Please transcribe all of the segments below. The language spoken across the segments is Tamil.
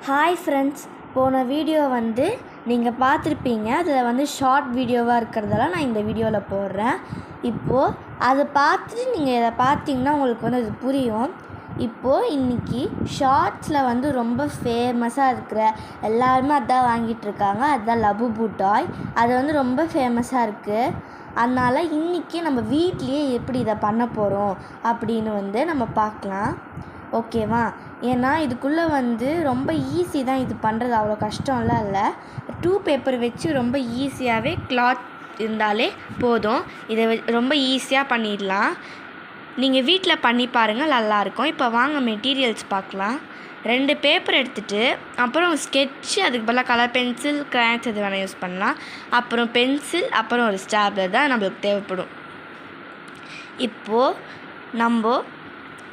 ஹாய் ஃப்ரெண்ட்ஸ், போன வீடியோ நீங்கள் பார்த்துருப்பீங்க. அதில் ஷார்ட் வீடியோவாக இருக்கிறதெல்லாம் நான் இந்த வீடியோவில் போடுறேன். இப்போது அதை பார்த்துட்டு நீங்கள் இதை பார்த்தீங்கன்னா உங்களுக்கு அது புரியும். இப்போது இன்றைக்கி ஷார்ட்ஸில் ரொம்ப ஃபேமஸாக இருக்கிற எல்லாருமே அதான் வாங்கிட்டுருக்காங்க. அதுதான் லபுபு டாய். அது ரொம்ப ஃபேமஸாக இருக்குது. அதனால் இன்றைக்கி நம்ம வீட்லேயே எப்படி இதை பண்ண போகிறோம் அப்படின்னு நம்ம பார்க்கலாம். ஓகேவா? ஏன்னா இதுக்குள்ளே ரொம்ப ஈஸி தான். இது பண்ணுறது அவ்வளோ கஷ்டம்லாம் இல்லை. 2 பேப்பர் வச்சு ரொம்ப ஈஸியாகவே கிளாத் இருந்தாலே போதும். இதை ரொம்ப ஈஸியாக பண்ணிடலாம். நீங்கள் வீட்டில் பண்ணி பாருங்கள், நல்லாயிருக்கும். இப்போ வாங்க மெட்டீரியல்ஸ் பார்க்கலாம். 2 பேப்பர் எடுத்துகிட்டு அப்புறம் ஸ்கெட்சு, அதுக்கு பதிலாக கலர் பென்சில், கிராங்க்ஸ் எது வேணால் யூஸ் பண்ணலாம். அப்புறம் பென்சில், அப்புறம் ஒரு ஸ்டாப்லர் தான் நம்மளுக்கு தேவைப்படும். இப்போது நம்ம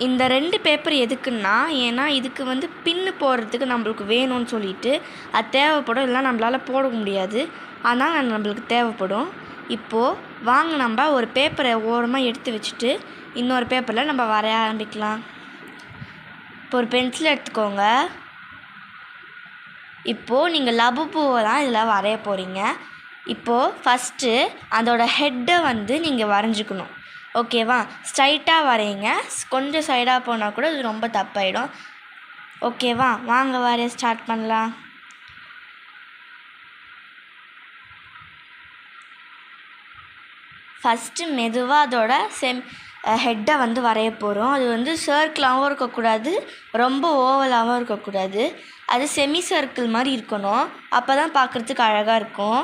இந்த 2 பேப்பர் எதுக்குன்னா, ஏன்னா இதுக்கு பின்னு போடுறதுக்கு நம்மளுக்கு வேணும்னு சொல்லிட்டு அது தேவைப்படும். இல்லைனா நம்மளால் போட முடியாது. அதனால் நம்மளுக்கு தேவைப்படும். இப்போது வாங்க நம்ம ஒரு பேப்பரை ஓரமாக எடுத்து வச்சுட்டு இன்னொரு பேப்பரில் நம்ம வரைய ஆரம்பிக்கலாம். இப்போ ஒரு பென்சில் எடுத்துக்கோங்க. இப்போது நீங்கள் லபுபுவை தான் இதில் வரைய போகிறீங்க. இப்போது ஃபஸ்ட்டு அதோட ஹெட்டை நீங்கள் வரைஞ்சிக்கணும். ஓகேவா? ஸ்ட்ரைட்டாக வரையுங்க. கொஞ்சம் சைடாக போனால் கூட இது ரொம்ப தப்பாயிடும். ஓகேவா? வாங்க வரைய ஸ்டார்ட் பண்ணலாம். ஃபஸ்ட்டு மெதுவாக அதோட ஹெட்டை வரைய போகிறோம். அது சர்க்கிளாகவும் இருக்கக்கூடாது, ரொம்ப ஓவலாகவும் இருக்கக்கூடாது. அது செமி சர்க்கிள் மாதிரி இருக்கணும். அப்போ தான் பார்க்குறதுக்கு அழகாக இருக்கும்.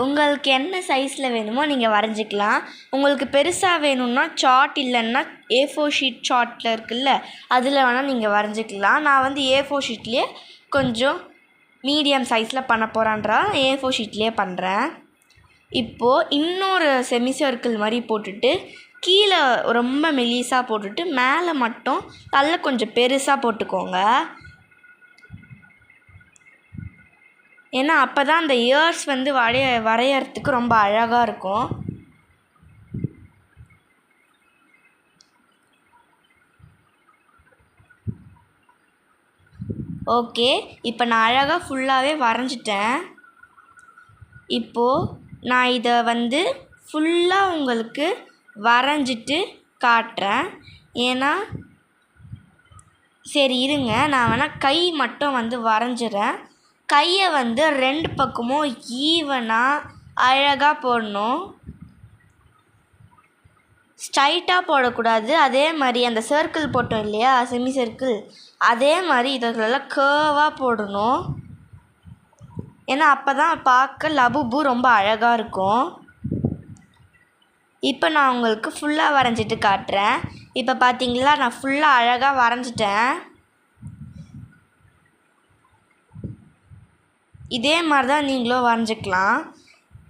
உங்களுக்கு என்ன சைஸில் வேணுமோ நீங்கள் வரைஞ்சிக்கலாம். உங்களுக்கு பெருசாக வேணும்னா சார்ட், இல்லைன்னா A4 ஷீட் சார்ட்டில் இருக்குல்ல, அதில் வேணால் நீங்கள் வரைஞ்சிக்கலாம். நான் A4 ஷீட்லேயே கொஞ்சம் மீடியம் சைஸில் பண்ண போகிறேன்றா A4 ஷீட்லேயே பண்ணுறேன். இப்போது இன்னொரு செமி சர்க்கிள் மாதிரி போட்டுட்டு கீழே ரொம்ப மெலிசாக போட்டுட்டு மேலே மட்டும் நல்லா கொஞ்சம் பெருசாக போட்டுக்கோங்க. ஏன்னா அப்போ தான் அந்த இயர்ஸ் வரையறதுக்கு ரொம்ப அழகாக இருக்கும். ஓகே, இப்போ நான் அழகாக ஃபுல்லாகவே வரைஞ்சிட்டேன். இப்போது நான் இதை ஃபுல்லாக உங்களுக்கு வரைஞ்சிட்டு காட்டுறேன். ஏன்னா சரி இருங்க, நான் வேணால் கை மட்டும் வரைஞ்சிறேன். கையை 2 பக்கமும் ஈவனாக அழகாக போடணும். ஸ்ட்ரைட்டாக போடக்கூடாது. அதே மாதிரி அந்த சர்க்கிள் போட்டோம் இல்லையா, செமி சர்க்கிள், அதே மாதிரி இதெல்லாம் கர்வாக போடணும். ஏன்னா அப்போ தான் பார்க்க லபுபு ரொம்ப அழகாக இருக்கும். இப்போ நான் உங்களுக்கு ஃபுல்லாக வரைஞ்சிட்டு காட்டுறேன். இப்போ பார்த்தீங்களா, நான் ஃபுல்லாக அழகாக வரைஞ்சிட்டேன். இதே மாதிரி தான் நீங்களும் வரைஞ்சிக்கலாம்.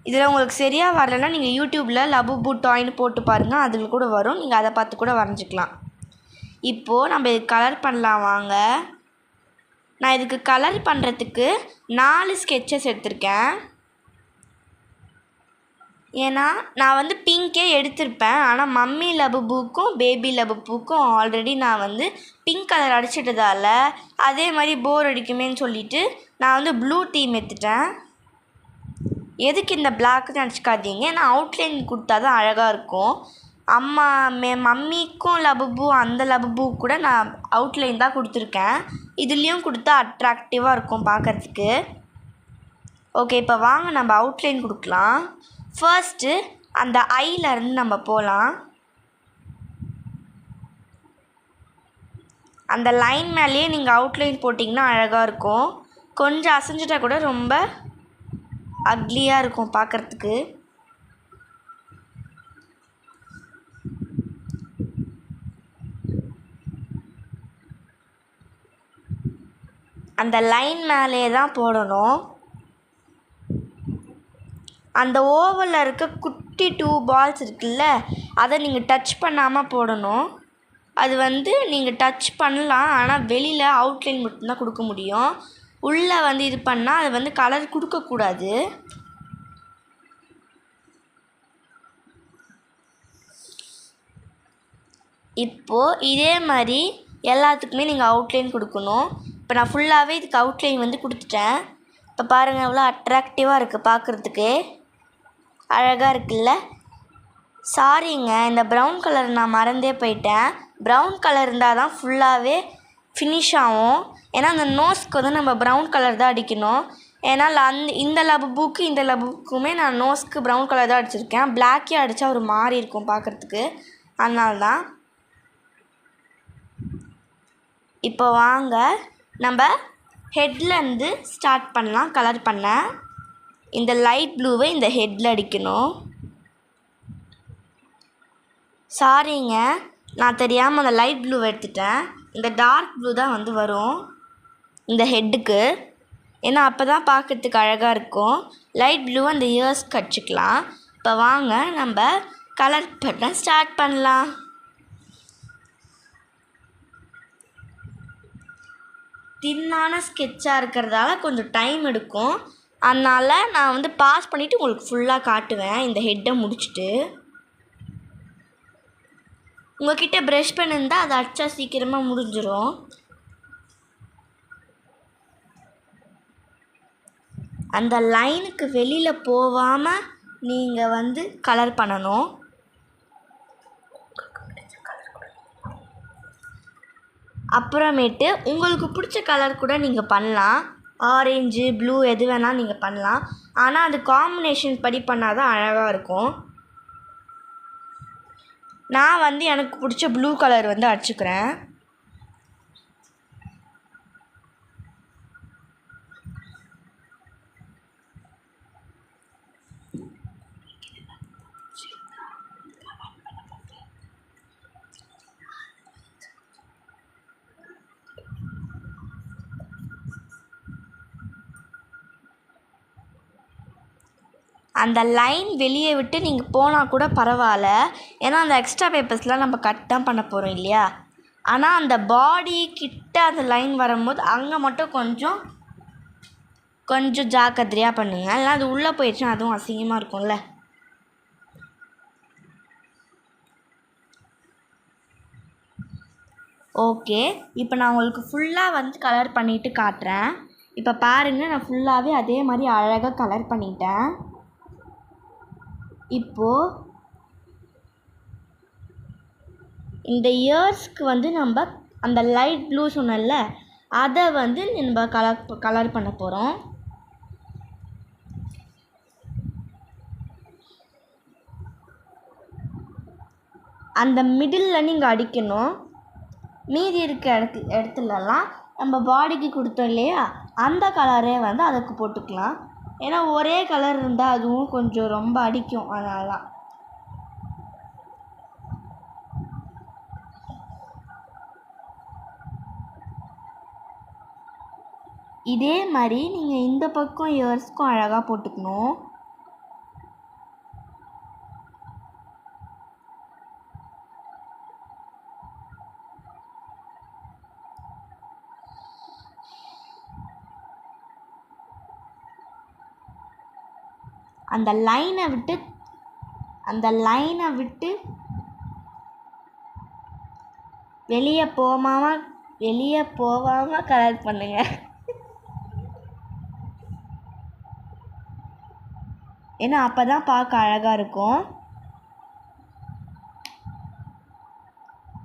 இதில் உங்களுக்கு சரியாக வரலைன்னா நீங்கள் யூடியூப்பில் லபுபு டாய்னு போட்டு பாருங்கள், அதில் கூட வரும். நீங்கள் அதை பார்த்து கூட வரைஞ்சிக்கலாம். இப்போது நம்ம இதுக்கு கலர் பண்ணலாம் வாங்க. நான் இதுக்கு கலர் பண்ணுறதுக்கு 4 ஸ்கெட்சஸ் எடுத்திருக்கேன். ஏன்னா நான் பிங்கே எடுத்திருப்பேன். ஆனால் மம்மி லபுபுக்கும் பேபி லபுபுக்கும் ஆல்ரெடி நான் பிங்க் கலர் அடிச்சிட்டதால் அதே மாதிரி போர் அடிக்குமேன்னு சொல்லிவிட்டு நான் ப்ளூ தீம் எடுத்துட்டேன். எதுக்கு இந்த பிளாக்னு நினச்சிக்காதீங்க. ஏன்னா அவுட்லைன் கொடுத்தா தான் அழகாக இருக்கும். மம்மிக்கும் லபுபு, அந்த லபுபு கூட நான் அவுட்லைன் தான் கொடுத்துருக்கேன். இதுலேயும் கொடுத்தா அட்ராக்டிவாக இருக்கும் பார்க்குறதுக்கு. ஓகே, இப்போ வாங்க நம்ம அவுட்லைன் கொடுக்கலாம். ஃபர்ஸ்ட்டு அந்த ஐலேருந்து நம்ம போகலாம். அந்த லைன் மேலேயே நீங்கள் அவுட்லைன் போட்டிங்கன்னா அழகாக இருக்கும். கொஞ்சம் அசைஞ்சிட்டா கூட ரொம்ப அக்லியாக இருக்கும் பார்க்குறதுக்கு. அந்த லைன் மேலே தான் போடணும். அந்த ஓவலில் இருக்க குட்டி 2 பால்ஸ் இருக்குல்ல, அதை நீங்கள் டச் பண்ணாமல் போடணும். அது நீங்கள் டச் பண்ணலாம், ஆனால் வெளியில் அவுட்லைன் மட்டும்தான் கொடுக்க முடியும். உள்ளே இது பண்ணால் அது கலர் கொடுக்கக்கூடாது. இப்போது இதே மாதிரி எல்லாத்துக்குமே நீங்கள் அவுட்லைன் கொடுக்கணும். இப்போ நான் ஃபுல்லாகவே இதுக்கு அவுட்லைன் வந்து கொடுத்துட்டேன். இப்போ பாருங்கள் எவ்வளோ அட்ராக்டிவாக இருக்குது, பார்க்குறதுக்கு அழகாக இருக்குல்ல. சாரிங்க, இந்த ப்ரௌன் கலர் நான் மறந்தே போயிட்டேன். ப்ரௌன் கலர் இருந்தால் தான் ஃபுல்லாகவே ஃபினிஷ் ஆகும். ஏன்னா அந்த நோஸ்க்கு வந்து நம்ம ப்ரௌன் கலர் தான் அடிக்கணும். ஏன்னா இந்த லபுக்கு இந்த லபுக்குமே நான் நோஸ்க்கு ப்ரௌன் கலர் தான் அடிச்சிருக்கேன். பிளாக்கே அடித்தா ஒரு மாதிரி இருக்கும் பார்க்குறதுக்கு, அதனால தான். இப்போ வாங்க நம்ம ஹெட்லேருந்து ஸ்டார்ட் பண்ணலாம் கலர் பண்ண. இந்த லைட் ப்ளூவை இந்த ஹெட்டில் அடிக்கணும். சாரிங்க, நான் தெரியாமல் அந்த லைட் ப்ளூவை எடுத்துட்டேன். இந்த டார்க் ப்ளூ தான் வந்து வரும் இந்த ஹெட்டுக்கு. ஏன்னா அப்போ தான் பார்க்குறதுக்கு அழகாக இருக்கும். லைட் ப்ளூ அந்த இயர்ஸ்க்கு அடிச்சுக்கலாம். இப்போ வாங்க நம்ம கலர் பண்ண ஸ்டார்ட் பண்ணலாம். தின்னான ஸ்கெட்சாக இருக்கிறதால கொஞ்சம் டைம் எடுக்கும். அதனால் நான் வந்து பாஸ் பண்ணிவிட்டு உங்களுக்கு ஃபுல்லாக காட்டுவேன் இந்த ஹெட்டை முடிச்சுட்டு. உங்கள்கிட்ட ப்ரஷ் பென் இருந்தால் அதை அடித்தா சீக்கிரமாக முடிஞ்சிடும். அந்த லைனுக்கு வெளியில் போகாமல் நீங்கள் வந்து கலர் பண்ணணும். அப்புறமேட்டு உங்களுக்கு பிடிச்ச கலர் கூட நீங்கள் பண்ணலாம். ஆரஞ்சு, ப்ளூ எது வேணால் நீங்கள் பண்ணலாம். ஆனால் அது காம்பினேஷன் படி பண்ணால் தான் அழகாக இருக்கும். நான் வந்து எனக்கு பிடிச்ச ப்ளூ கலர் வந்து அடிச்சுக்கிறேன். அந்த லைன் வெளியே விட்டு நீங்கள் போனால் கூட பரவாயில்ல. ஏன்னா அந்த எக்ஸ்ட்ரா பேப்பர்ஸ்லாம் நம்ம கட் தான் பண்ண போகிறோம் இல்லையா. ஆனால் அந்த பாடி கிட்ட அந்த லைன் வரும்போது அங்கே மட்டும் கொஞ்சம் ஜாக்கிரதையாக பண்ணுங்கள். இல்லைனா அது உள்ளே போயிடுச்சுன்னா அதுவும் அசிங்கமாக இருக்கும்ல. ஓகே, இப்போ நான் உங்களுக்கு ஃபுல்லாக வந்து கலர் பண்ணிவிட்டு காட்டுறேன். இப்போ பாருங்கள், நான் ஃபுல்லாகவே அதே மாதிரி அழகாக கலர் பண்ணிட்டேன். இப்போது இந்த இயர்ஸ்க்கு வந்து நம்ம அந்த லைட் ப்ளூ சொன்னல அதை வந்து நம்ம கலர் பண்ண போகிறோம். அந்த மிடில் நீங்கள் அடிக்கணும். மீதி இருக்க இடத்துலலாம் நம்ம பாடிக்கு கொடுத்தோம் இல்லையா, அந்த கலரே வந்து அதுக்கு போட்டுக்கலாம். ஏன்னா ஒரே கலர் இருந்தால் அதுவும் கொஞ்சம் ரொம்ப அடிக்கும். அதனால தான். இதே மாதிரி நீங்கள் இந்த பக்கம் இயர்ஸ்க்கும் அழகாக போட்டுக்கணும். அந்த லைனை விட்டு வெளியே போகாமல் கலர் பண்ணுங்க. ஏன்னா அப்போ தான் பார்க்க அழகாக இருக்கும்.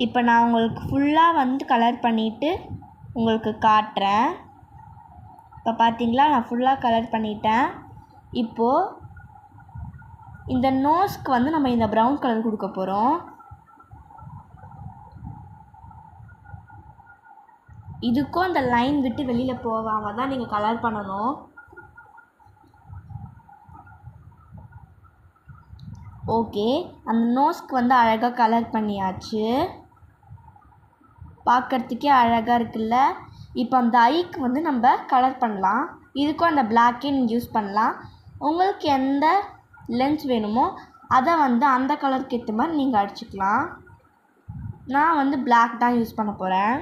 இப்போ நான் உங்களுக்கு ஃபுல்லாக வந்து கலர் பண்ணிவிட்டு உங்களுக்கு காட்டுறேன். இப்போ பார்த்தீங்களா, நான் ஃபுல்லாக கலர் பண்ணிட்டேன். இப்போது இந்த நோஸ்க்கு வந்து நம்ம இந்த ப்ரௌன் கலர் கொடுக்க போகிறோம். இதுக்கும் அந்த லைன் விட்டு வெளியில் போகாமல் தான் நீங்கள் கலர் பண்ணணும். ஓகே, அந்த நோஸ்க்கு வந்து அழகாக கலர் பண்ணியாச்சு. பார்க்குறதுக்கே அழகாக இருக்குல்ல. இப்போ அந்த ஐக்கு வந்து நம்ம கலர் பண்ணலாம். இதுக்கும் அந்த பிளாக்கே நீங்கள் யூஸ் பண்ணலாம். உங்களுக்கு எந்த லென்ஸ் வேணுமோ அதை வந்து அந்த கலருக்கு ஏற்ற மாதிரி நீங்கள் அடிச்சுக்கலாம். நான் வந்து பிளாக் தான் யூஸ் பண்ண போகிறேன்.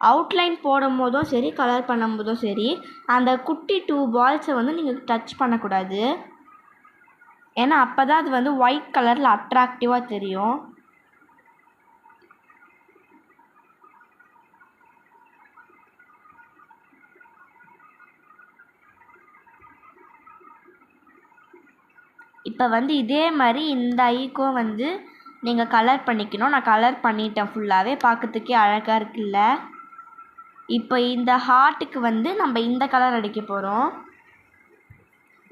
அவுட்லைன் போடும் போதும் சரி, கலர் பண்ணும் போதும் சரி, அந்த குட்டி 2 பால்ஸை வந்து நீங்கள் டச் பண்ணக்கூடாது. ஏன்னா அப்போ தான் அது வந்து ஒயிட் கலரில் அட்ராக்டிவாக தெரியும். இப்போ வந்து இதே மாதிரி இந்த ஐக்கும் வந்து நீங்கள் கலர் பண்ணிக்கணும். நான் கலர் பண்ணிட்டேன் ஃபுல்லாகவே, பார்க்கறதுக்கே அழகாக இருக்குல்ல. இப்போ இந்த ஹார்ட்டுக்கு வந்து நம்ம இந்த கலர் அடிக்க போகிறோம்.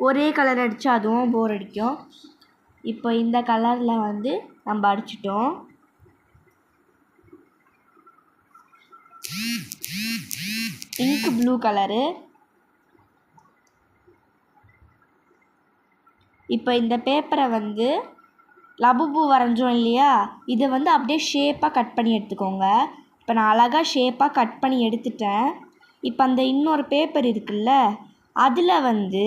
ஒரே கலர் அடித்தா அதுவும் போர் அடிக்கும். இப்போ இந்த கலரில் வந்து நம்ம அடிச்சிட்டோம். Ink blue colour. இப்போ இந்த பேப்பரை வந்து லபுபு வரைஞ்சோம் இல்லையா, இதை வந்து அப்படியே ஷேப்பாக கட் பண்ணி எடுத்துக்கோங்க. இப்போ நான் அழகாக ஷேப்பாக கட் பண்ணி எடுத்துட்டேன். இப்போ அந்த இன்னொரு பேப்பர் இருக்குல்ல, அதில் வந்து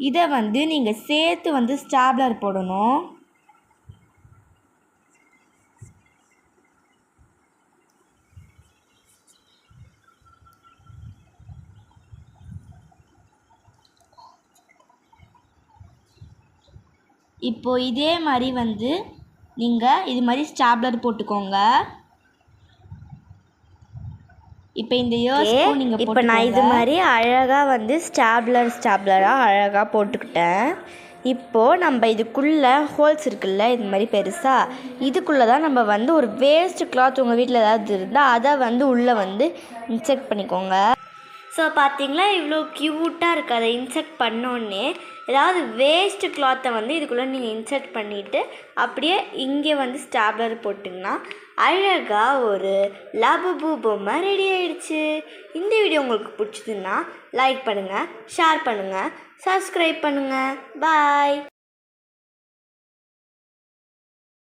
இதை வந்து நீங்கள் சேர்த்து வந்து ஸ்டாப்லர் போடணும். இப்போ இதே மாதிரி வந்து நீங்கள் இது மாதிரி ஸ்டாப்லர் போட்டுக்கோங்க. இப்போ இந்த இயர்ஸ்க்கும் நீங்கள் இப்போ நான் இது மாதிரி அழகாக வந்து ஸ்டாப்லராக அழகாக போட்டுக்கிட்டேன். இப்போது நம்ம இதுக்குள்ளே ஹோல்ஸ் இருக்குல்ல, இது மாதிரி பெருசாக, இதுக்குள்ளே தான் நம்ம வந்து ஒரு வேஸ்ட் கிளாத் உங்கள் வீட்டில் ஏதாவது இருந்தால் அதை வந்து உள்ளே வந்து இன்செக்ட் பண்ணிக்கோங்க. ஸோ பார்த்தீங்களா, இவ்வளோ க்யூட்டாக இருக்குது. அதை இன்செக்ட் பண்ணோடனே ஏதாவது வேஸ்ட்டு கிளாத்தை வந்து இதுக்குள்ளே நீங்கள் இன்செர்ட் பண்ணிவிட்டு அப்படியே இங்கே வந்து ஸ்டாப்லர் போட்டிங்கன்னா அழகாக ஒரு லபுபு பொம்மை ரெடி ஆகிடுச்சு. இந்த வீடியோ உங்களுக்கு பிடிச்சதுன்னா லைக் பண்ணுங்கள், ஷேர் பண்ணுங்கள், சப்ஸ்கிரைப் பண்ணுங்கள். பாய்.